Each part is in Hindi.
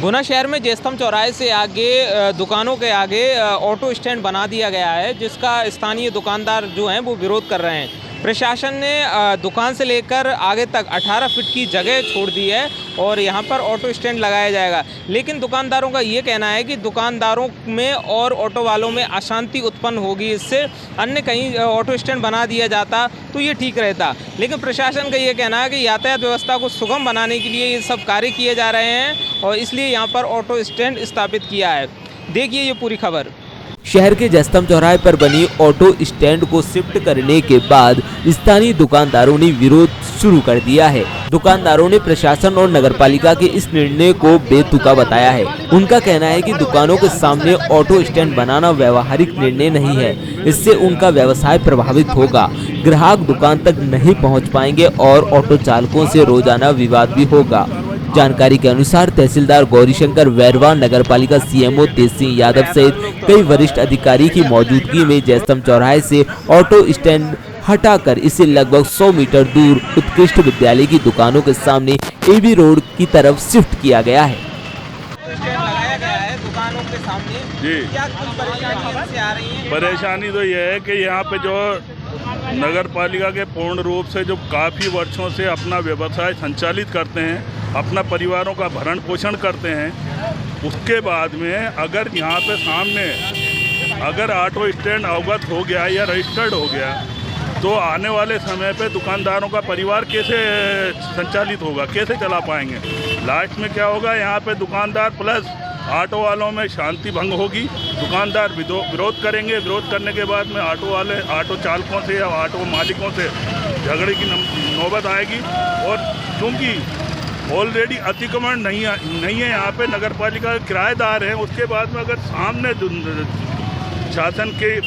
गुना शहर में जयस्तंभ चौराहे से आगे दुकानों के आगे ऑटो स्टैंड बना दिया गया है, जिसका स्थानीय दुकानदार जो हैं वो विरोध कर रहे हैं। प्रशासन ने दुकान से लेकर आगे तक 18 फीट की जगह छोड़ दी है और यहाँ पर ऑटो स्टैंड लगाया जाएगा। लेकिन दुकानदारों का ये कहना है कि दुकानदारों में और ऑटो वालों में अशांति उत्पन्न होगी, इससे अन्य कहीं ऑटो स्टैंड बना दिया जाता तो ये ठीक रहता। लेकिन प्रशासन का ये कहना है कि यातायात व्यवस्था को सुगम बनाने के लिए ये सब कार्य किए जा रहे हैं और इसलिए यहाँ पर ऑटो स्टैंड स्थापित किया है। देखिए ये पूरी खबर। शहर के जयस्तंभ चौराहे पर बनी ऑटो स्टैंड को शिफ्ट करने के बाद स्थानीय दुकानदारों ने विरोध शुरू कर दिया है। दुकानदारों ने प्रशासन और नगरपालिका के इस निर्णय को बेतुका बताया है। उनका कहना है कि दुकानों के सामने ऑटो स्टैंड बनाना व्यवहारिक निर्णय नहीं है, इससे उनका व्यवसाय प्रभावित होगा। ग्राहक दुकान तक नहीं पहुंच पाएंगे और ऑटो चालकों से रोजाना विवाद भी होगा। जानकारी के अनुसार तहसीलदार गौरीशंकर वैरवा, नगरपालिका सीएमओ तेज सिंह यादव सहित कई वरिष्ठ अधिकारी की मौजूदगी में जयस्तंभ चौराहे से ऑटो स्टैंड हटाकर इसे लगभग 100 मीटर दूर उत्कृष्ट विद्यालय की दुकानों के सामने एबी रोड की तरफ शिफ्ट किया गया है। दुकानों के सामने जी क्या कुछ परेशानी आ रही है? परेशानी तो यह है कि यहाँ पे जो नगर पालिका के पूर्ण रूप से जो काफ़ी वर्षों से अपना व्यवसाय संचालित करते हैं, अपना परिवारों का भरण पोषण करते हैं, उसके बाद में अगर यहाँ पे सामने अगर ऑटो स्टैंड अवगत हो गया या रजिस्टर्ड हो गया तो आने वाले समय पे दुकानदारों का परिवार कैसे संचालित होगा, कैसे चला पाएंगे। लास्ट में क्या होगा, यहाँ पे दुकानदार प्लस ऑटो वालों में शांति भंग होगी, दुकानदार विरोध करेंगे। विरोध करने के बाद में ऑटो वाले ऑटो चालकों से या ऑटो मालिकों से झगड़े की नौबत आएगी। और क्योंकि ऑलरेडी अतिक्रमण नहीं है यहाँ पे, नगर पालिका के किराएदार हैं, उसके बाद में अगर सामने शासन के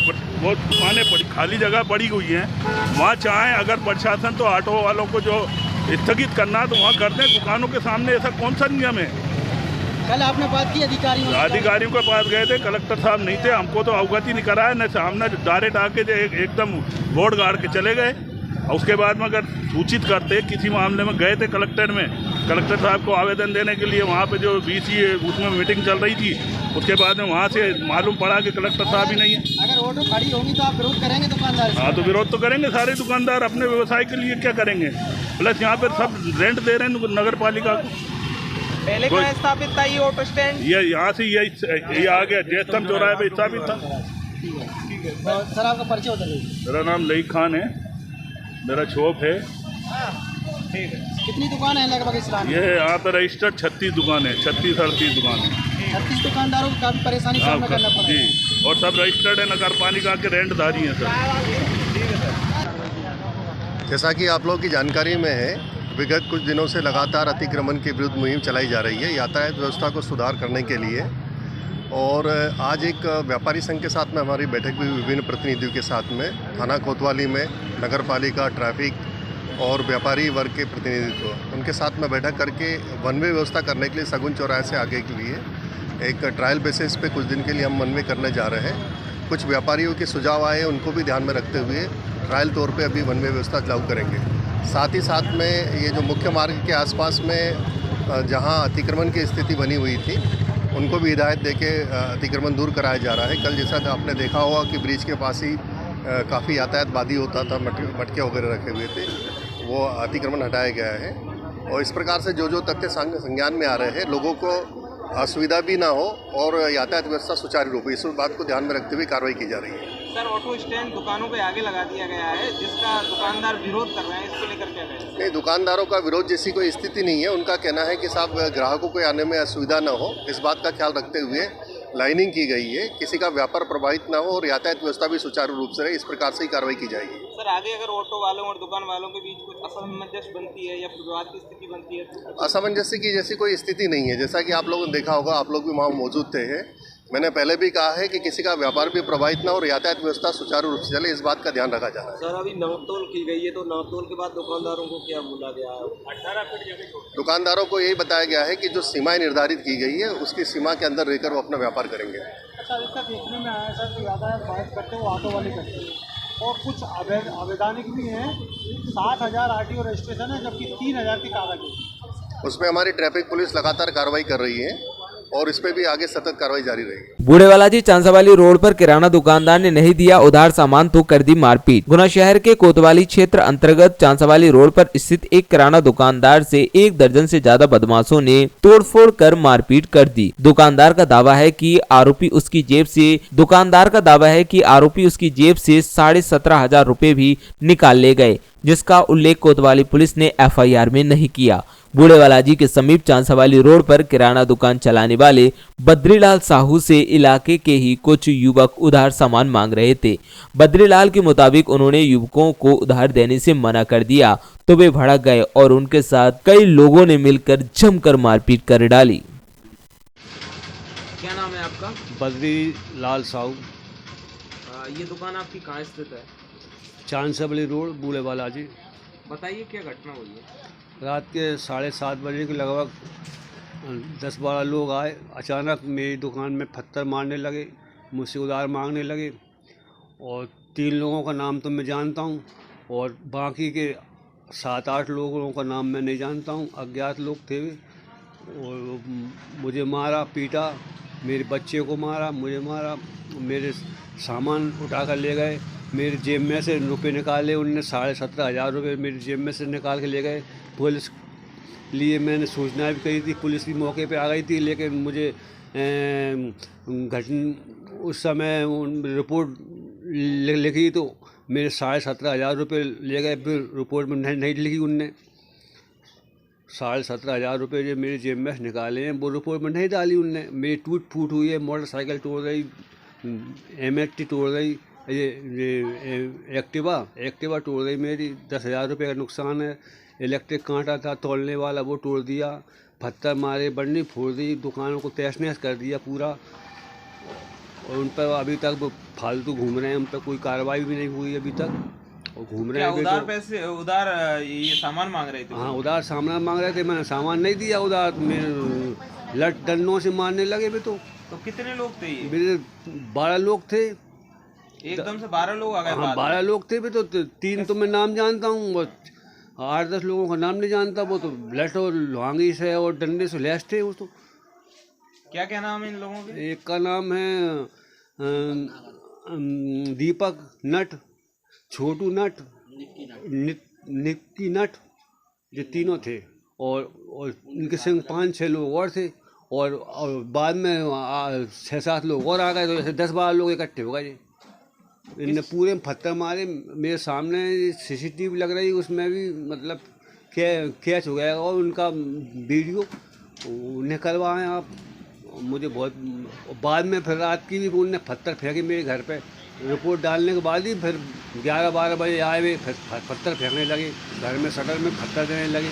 वो दुकानें खाली जगह पड़ी हुई हैं, वहाँ चाहें अगर प्रशासन तो ऑटो वालों को जो स्थगित करना तो वहाँ कर दें। दुकानों के सामने ऐसा कौन सा नियम है? कल आपने बात की अधिकारियों के पास गए थे, कलेक्टर साहब नहीं थे, हमको तो अवगत ही नहीं कराया, न सामने डायरेक्ट आके जो एकदम बोर्ड गाड़ के चले गए। और उसके बाद में अगर सूचित करते, किसी मामले में गए थे कलेक्टर में, कलेक्टर साहब को आवेदन देने के लिए वहाँ पे जो बीसी है उसमें मीटिंग चल रही थी, उसके बाद में वहाँ से मालूम पड़ा कि कलेक्टर साहब ही नहीं है। अगर ऑटो खड़ी होगी तो आप विरोध करेंगे दुकानदार? हाँ, तो विरोध तो करेंगे, सारे दुकानदार अपने व्यवसाय के लिए क्या करेंगे। प्लस यहाँ पर सब रेंट दे रहे हैं नगर पालिका को। पहले कहाँ स्थापित था ये ऑटो स्टैंड? ये यहाँ से ये आ गया जयस्तंभ चौराहे पे स्थापित था। सर आपका परिचय होता है? मेरा नाम लई खान है, मेरा शॉप है। ठीक है। कितनी दुकान है लगभग इस इलाके में? ये यहाँ पे रजिस्टर्ड 36 दुकान है, 36-38 दुकान है। 36 दुकानदारों को काफ़ी परेशानी का सामना करना पड़ा जी, और सब रजिस्टर्ड है, नगर पालिका के रेंटधारी हैं सर। जैसा कि आप लोगों की जानकारी में है, विगत कुछ दिनों से लगातार अतिक्रमण के विरुद्ध मुहिम चलाई जा रही है यातायात व्यवस्था को सुधार करने के लिए। और आज एक व्यापारी संघ के साथ में हमारी बैठक हुई, विभिन्न प्रतिनिधियों के साथ में, थाना कोतवाली में नगर पालिका, ट्रैफिक और व्यापारी वर्ग के प्रतिनिधित्व, उनके साथ में बैठक करके वन वे व्यवस्था करने के लिए सगुन चौराहे से आगे के लिए एक ट्रायल बेसिस पे कुछ दिन के लिए हम वन वे करने जा रहे हैं। कुछ व्यापारियों के सुझाव आए, उनको भी ध्यान में रखते हुए ट्रायल तौर पे अभी वन वे व्यवस्था लागू करेंगे। साथ ही साथ में ये जो मुख्य मार्ग के आसपास में जहां अतिक्रमण की स्थिति बनी हुई थी, उनको भी हिदायत देके अतिक्रमण दूर कराया जा रहा है। कल जैसा आपने देखा होगा कि ब्रिज के पास ही काफ़ी यातायात बाधी होता था, मटके वगैरह रखे हुए थे, वो अतिक्रमण हटाया गया है। और इस प्रकार से जो तथ्य संज्ञान में आ रहे हैं, लोगों को असुविधा भी ना हो और यातायात व्यवस्था सुचारू रूप, इस बात को ध्यान में रखते हुए कार्रवाई की जा रही है। सर, ऑटो स्टैंड दुकानों के आगे लगा दिया गया है, जिसका दुकानदार विरोध कर रहे हैं, इसको लेकर क्या कहें? नहीं, दुकानदारों का विरोध जैसी कोई स्थिति नहीं है। उनका कहना है कि साहब ग्राहकों को आने में असुविधा न हो, इस बात का ख्याल रखते हुए लाइनिंग की गई है, किसी का व्यापार प्रभावित न हो और यातायात व्यवस्था भी सुचारू रूप से रहे, इस प्रकार से ही कार्रवाई की जाएगी। सर, आगे अगर ऑटो वालों और दुकान वालों के बीच कुछ असमंजस बनती है या विवाद की स्थिति बनती है तो? असमंजस्य की जैसी कोई स्थिति नहीं है। जैसा कि आप लोगों ने देखा होगा, आप लोग भी वहाँ मौजूद थे। मैंने पहले भी कहा है कि किसी का व्यापार भी प्रभावित न हो और यातायात व्यवस्था सुचारू रूप से चले, इस बात का ध्यान रखा जा रहा है। सर, अभी नापतोल की गई है, तो नापतोल के बाद दुकानदारों को क्या बोला गया है? 18 फीट जगह। दुकानदारों को यही बताया गया है कि जो सीमाएं निर्धारित की गई है, उसकी सीमा के अंदर रहकर वो अपना व्यापार करेंगे। अच्छा, इसका देखने में आया सर कि यातायात बात करते हो ऑटो वाले करते हैं और कुछ अवैधानिक भी हैं। 60,000 RTO रजिस्ट्रेशन है, जबकि 3,000 के कागज है। उसमें हमारी ट्रैफिक पुलिस लगातार कार्रवाई कर रही है और इस पे भी आगे सतत कार्रवाई जारी रहेगी। बूढ़ेवालाजी चांसावाली रोड पर किराना दुकानदार ने नहीं दिया उधार सामान तो कर दी मारपीट। गुना शहर के कोतवाली क्षेत्र अंतर्गत चांसावाली रोड पर स्थित एक किराना दुकानदार से 1 दर्जन से ज्यादा बदमाशों ने तोड़फोड़ कर मारपीट कर दी। दुकानदार का दावा है कि आरोपी उसकी जेब से 17,500 रुपए भी निकाल ले गए, जिसका उल्लेख कोतवाली पुलिस ने FIR में नहीं किया। बूढ़ेवालाजी के समीप चांसावाली रोड पर किराना दुकान चलाने वाले बद्रीलाल साहू से इलाके के ही कुछ युवक उधार सामान मांग रहे थे। बद्रीलाल के मुताबिक उन्होंने युवकों को उधार देने से मना कर दिया तो वे भड़क गए और उनके साथ कई लोगों ने मिलकर जमकर मारपीट कर डाली। क्या नाम है आपका? बद्रीलाल साहू। ये दुकान आपकी कहाँ स्थित है? चांसावाली रोड बूढ़ेवालाजी। बताइए क्या घटना हुई है? रात के 7:30 बजे के लगभग 10-12 लोग आए। अचानक मेरी दुकान में पत्थर मारने लगे, मुझसे उधार मांगने लगे और 3 लोगों का नाम तो मैं जानता हूँ और बाकी के 7-8 लोगों का नाम मैं नहीं जानता हूँ। अज्ञात लोग थे और मुझे मारा, पीटा, मेरे बच्चे को मारा, मुझे मारा, मेरे सामान उठा कर ले गए। मेरी जेब में से रुपए निकाले उनने, 17,500 रुपये मेरी जेब में से निकाल के ले गए। पुलिस लिए मैंने सूचना भी करी थी, पुलिस भी मौके पे आ गई थी, लेकिन मुझे उस समय रिपोर्ट लिखी तो मेरे 17,500 रुपये ले गए। फिर रिपोर्ट में नहीं लिखी उनने। 17,500 रुपये जो मेरी जेब में निकाले हैं वो रिपोर्ट में नहीं डाली उनने। मेरी टूट फूट हुई है, मोटरसाइकिल तोड़ रही, MHT तोड़ रही, ये एक्टिवा तोड़ रही मेरी। 10,000 रुपये का नुकसान है। इलेक्ट्रिक कांटा था तोड़ने वाला, वो तोड़ दिया। पत्थर मारे, बन्नी फोड़ दी, दुकानों को तहस नहस कर दिया पूरा। और उन पर अभी तक वो फालतू घूम रहे हैं, उन पर कोई कार्रवाई भी नहीं हुई अभी तक और घूम रहे हैं। उधार पैसे, उधार ये सामान मांग रहे थे? हाँ, उधार सामान मांग रहे थे। मैंने सामान नहीं दिया उधार। मेरे लट डंडों से मारने लगे भी। तो कितने लोग थे ये? मेरे 12 लोग थे। एकदम से 12 लोग आ गए? हाँ, 12 लोग थे भी। तो 3 तो मैं नाम जानता हूँ, 8-10 लोगों का नाम नहीं जानता। वो तो लट और लुहांगी से और डंडे से लैस थे। वो तो क्या नाम है इन लोगों के? एक का नाम है दीपक नट, छोटू नट, निक्की नट, ये तीनों थे। और इनके संग 5-6 लोग और थे और बाद में 6-7 लोग और आ गए। तो जैसे 10-12 लोग इकट्ठे हो गए। इनने पूरे पत्थर मारे मेरे सामने। CCTV लग रही, उसमें भी मतलब कैच हो गया और उनका वीडियो निकलवाएं आप। मुझे बहुत बाद में फिर रात की भी उनने पत्थर फेंके मेरे घर पे। रिपोर्ट डालने के बाद ही फिर 11-12 बजे आए हुए, फिर पत्थर फेंकने लगे घर में, शटर में पत्थर देने लगे।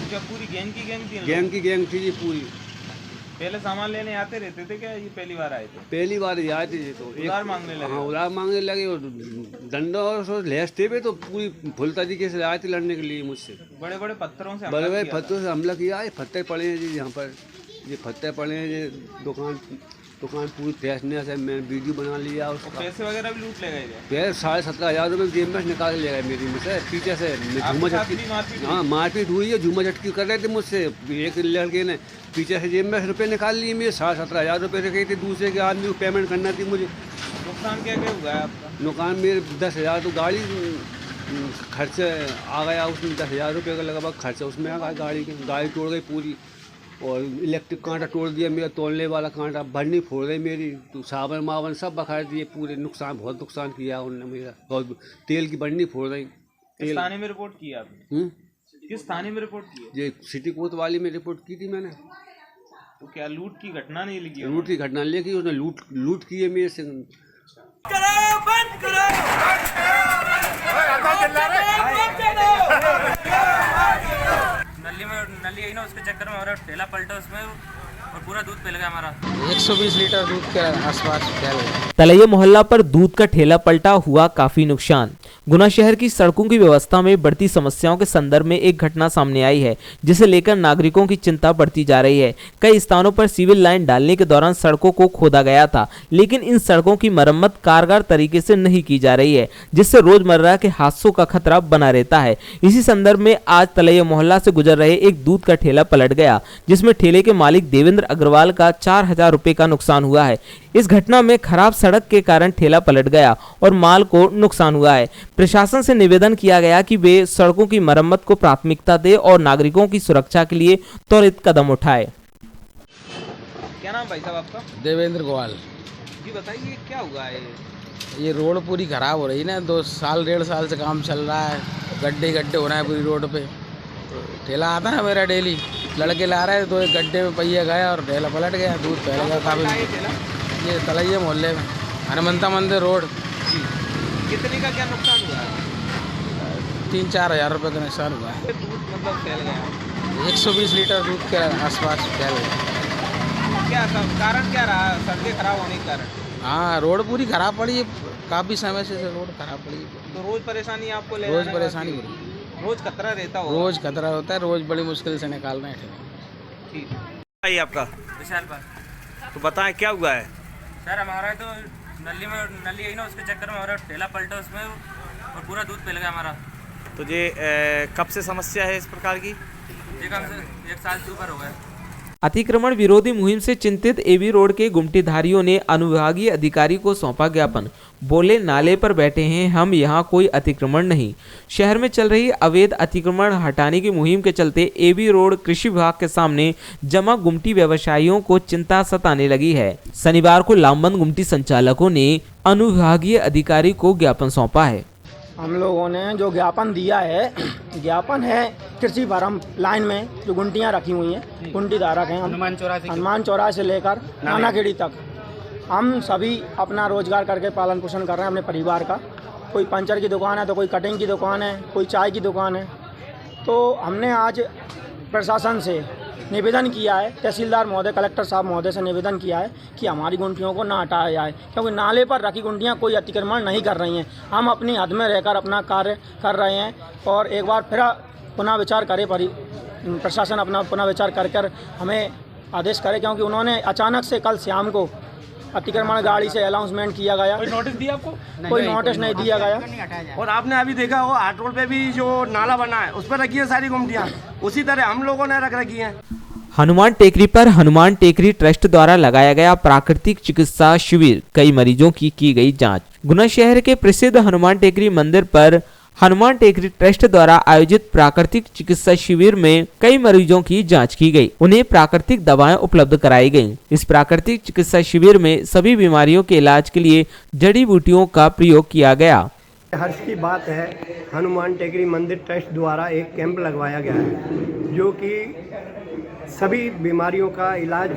क्या पूरी गैंग की गैंग थी? गैंग थी ये पूरी। पहले सामान लेने आते रहते थे क्या? ये पहली बार आए थे? पहली बार आए थे ये। तो उधार मांगने लगे? हाँ, उधार मांगने लगे और डंडा और लैस थे भी। तो पूरी फुल तरीके से आए थे लड़ने के लिए मुझसे। बड़े-बड़े पत्थरों से हमला किया। ये पत्थर पड़े हैं जी यहाँ पर, ये पत्थर पड़े हैं। ये दुकान पूरी तहस नहस है। मैंने वीडियो बना लिया उसका। पैसे वगैरह भी लूट ले गए? 17,500 रुपये जेब में निकाल ले गए मेरी मुझसे। पीछे से झूमा झटकी, हाँ मारपीट हुई है। झूमा झटकी कर रहे थे मुझसे। एक लड़के ने पीछे से जेब में रुपये निकाल लिए मेरे। 17,500 रुपये रखे थे। दूसरे के आदमी को पेमेंट करना थी मुझे। नुकसान क्या हुआ है आपका? नुकसान मेरे 10,000 तो गाड़ी खर्च आ गया उसमें। 10,000 रुपये का लगभग खर्चा उसमें आ गया गाड़ी के। गाड़ी तोड़ गई पूरी और इलेक्ट्रिक कांटा तोड़ दिया मेरा, तोड़ने वाला कांटा। बन्नी फोड़ गई मेरी। तो साबन मावन सब बखा दिए पूरे। नुकसान, बहुत नुकसान किया उन्होंने मेरा। और तेल की बन्नी फोड़ गई। किस थाने में रिपोर्ट की आपने? किस थाने में रिपोर्ट की? ये सिटी कोतवाली में रिपोर्ट की थी मैंने। तो क्या लूट की घटना नहीं लिखी? लूट की घटना लिखी उसने। लूट की है मेरे से। नली आई ना, उसके चक्कर में हमारा ठेला पलटा उसमें और पूरा दूध पिल गया हमारा। 120 लीटर दूध के आसपास फैल गया। तलैया मोहल्ला पर दूध का ठेला पलटा, हुआ काफी नुकसान। गुना शहर की सड़कों की व्यवस्था में बढ़ती समस्याओं के संदर्भ में एक घटना सामने आई है, जिसे लेकर नागरिकों की चिंता बढ़ती जा रही है। कई स्थानों पर सिविल लाइन डालने के दौरान सड़कों को खोदा गया था, लेकिन इन सड़कों की मरम्मत कारगर तरीके से नहीं की जा रही है, जिससे रोजमर्रा के हादसों का खतरा बना रहता है। इसी संदर्भ में आज तलैया मोहल्ला से गुजर रहे एक दूध का ठेला पलट गया, जिसमें ठेले के मालिक देवेंद्र देवेंद्र अग्रवाल का 4,000 रुपए का नुकसान हुआ है। इस घटना में खराब सड़क के कारण ठेला पलट गया और माल को नुकसान हुआ है। प्रशासन से निवेदन किया गया कि वे सड़कों की मरम्मत को प्राथमिकता दे और नागरिकों की सुरक्षा के लिए त्वरित कदम उठाए। क्या नाम भाई साहब आपका? देवेंद्र गोवाल। जी बताइए क्या हुआ है? ये रोड पूरी ख़राब हो रही है ना, 2 साल 1.5 साल से काम चल रहा है, गड्ढे हो रहे हैं पूरी रोड पे। ठेला आता है मेरा डेली, लड़के ला रहे हैं तो एक गड्ढे में पहिया गया और ठेला पलट गया, दूध फैल गया काफ़ी। ये तलैया मोहल्ले में हनुमंता मंदिर रोड। कितने का क्या नुकसान हुआ है? 3-4 हज़ार रुपये का नुकसान हुआ है। दूध मतलब फैल गया, 120 लीटर दूध के आसपास फैल गया। क्या कारण क्या रहा सड़कें खराब होने के कारण? हाँ, रोड पूरी ख़राब पड़ी है, काफ़ी समय से रोड ख़राब पड़ी है। तो रोज परेशानी आपको ले रोज़ परेशानी हो रही है, रोज खतरा रहता हो? रोज़ खतरा होता है, रोज़ बड़ी मुश्किल से निकाल रहे हैं। ठीक भाई आपका विशाल पाल। तो बताएं क्या हुआ है? सर हमारा तो नली आई ना, उसके चक्कर में हमारा ठेला पलटा उसमें और पूरा दूध पिल गया हमारा। तो ये कब से समस्या है इस प्रकार की? ये कम से 1 साल से ऊपर हो गया। अतिक्रमण विरोधी मुहिम से चिंतित एबी रोड के गुमटीधारियों ने अनुविभागीय अधिकारी को सौंपा ज्ञापन। बोले, नाले पर बैठे हैं हम, यहाँ कोई अतिक्रमण नहीं। शहर में चल रही अवैध अतिक्रमण हटाने की मुहिम के चलते एबी रोड कृषि विभाग के सामने जमा गुमटी व्यवसायियों को चिंता सताने लगी है। शनिवार को लामबंद गुमटी संचालकों ने अनुविभागीय अधिकारी को ज्ञापन सौंपा है। हम लोगों ने जो ज्ञापन दिया है, ज्ञापन है कृषि फार्म लाइन में जो गुंटियाँ रखी हुई हैं, गुंटी धारक हैं, हनुमान चौराहे से लेकर नानाखेड़ी तक हम सभी अपना रोजगार करके पालन पोषण कर रहे हैं अपने परिवार का। कोई पंचर की दुकान है तो कोई कटिंग की दुकान है, कोई चाय की दुकान है। तो हमने आज प्रशासन से निवेदन किया है, तहसीलदार महोदय, कलेक्टर साहब महोदय से निवेदन किया है कि हमारी गुंटियों को ना हटाया जाए, क्योंकि नाले पर रखी गुंटियाँ कोई अतिक्रमण नहीं कर रही हैं। हम अपनी हद में रहकर अपना कार्य कर रहे हैं और एक बार फिर पुनः विचार करे, प्रशासन अपना पुनः विचार कर हमें आदेश करे, क्योंकि उन्होंने अचानक से कल शाम को अतिक्रमण गाड़ी से अनाउंसमेंट किया गया। कोई नोटिस दिया आपको? कोई नोटिस नहीं दिया गया। और आपने अभी देखा हो हाट रोड पे भी जो नाला बना है उस पर रखी है सारी गुमटियाँ, उसी तरह हम लोगों ने रख रखी हैं। हनुमान टेकरी पर हनुमान टेकरी ट्रस्ट द्वारा लगाया गया प्राकृतिक चिकित्सा शिविर, कई मरीजों की गई जांच। गुना शहर के प्रसिद्ध हनुमान टेकरी मंदिर पर हनुमान टेकरी ट्रस्ट द्वारा आयोजित प्राकृतिक चिकित्सा शिविर में कई मरीजों की जांच की गई, उन्हें प्राकृतिक दवाएं उपलब्ध कराई गईं। इस प्राकृतिक चिकित्सा शिविर में सभी बीमारियों के इलाज के लिए जड़ी बूटियों का प्रयोग किया गया। हर्ष की बात है, हनुमान टेकरी मंदिर ट्रस्ट द्वारा एक कैंप लगवाया गया है जो कि सभी बीमारियों का इलाज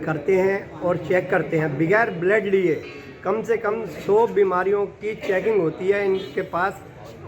करते हैं और चेक करते हैं बगैर ब्लड लिए। कम से कम 100 बीमारियों की चेकिंग होती है। इनके पास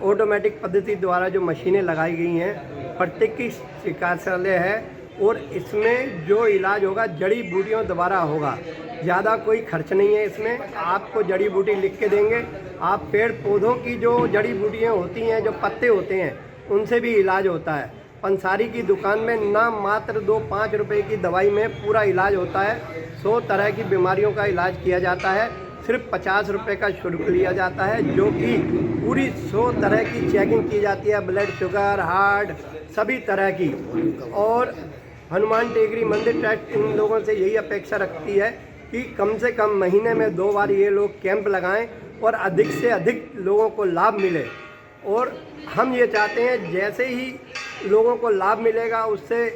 ऑटोमेटिक पद्धति द्वारा जो मशीनें लगाई गई हैं, प्रत्येक की चिकित्सालय है और इसमें जो इलाज होगा जड़ी बूटियों द्वारा होगा। ज़्यादा कोई खर्च नहीं है इसमें। आपको जड़ी बूटी लिख के देंगे, आप पेड़ पौधों की जो जड़ी बूटियाँ होती हैं, जो पत्ते होते हैं, उनसे भी इलाज होता है। पंसारी की दुकान में ना मात्र 2-5 रुपए की दवाई में पूरा इलाज होता है। 100 तरह की बीमारियों का इलाज किया जाता है। सिर्फ 50 रुपये का शुल्क लिया जाता है, जो कि पूरी 100 तरह की चेकिंग की जाती है, ब्लड शुगर, हार्ट, सभी तरह की। और हनुमान टेकरी मंदिर ट्रस्ट इन लोगों से यही अपेक्षा रखती है कि कम से कम महीने में 2 बार ये लोग कैंप लगाएं और अधिक से अधिक लोगों को लाभ मिले। और हम ये चाहते हैं जैसे ही लोगों को लाभ मिलेगा उससे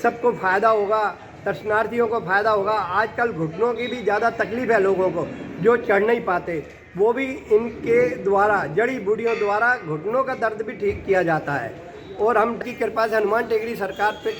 सबको फ़ायदा होगा, दर्शनार्थियों को फ़ायदा होगा। आजकल घुटनों की भी ज़्यादा तकलीफ़ है लोगों को, जो चढ़ नहीं पाते, वो भी इनके द्वारा जड़ी बूटियों द्वारा घुटनों का दर्द भी ठीक किया जाता है। और हम की कृपा से हनुमान टेकरी सरकार पे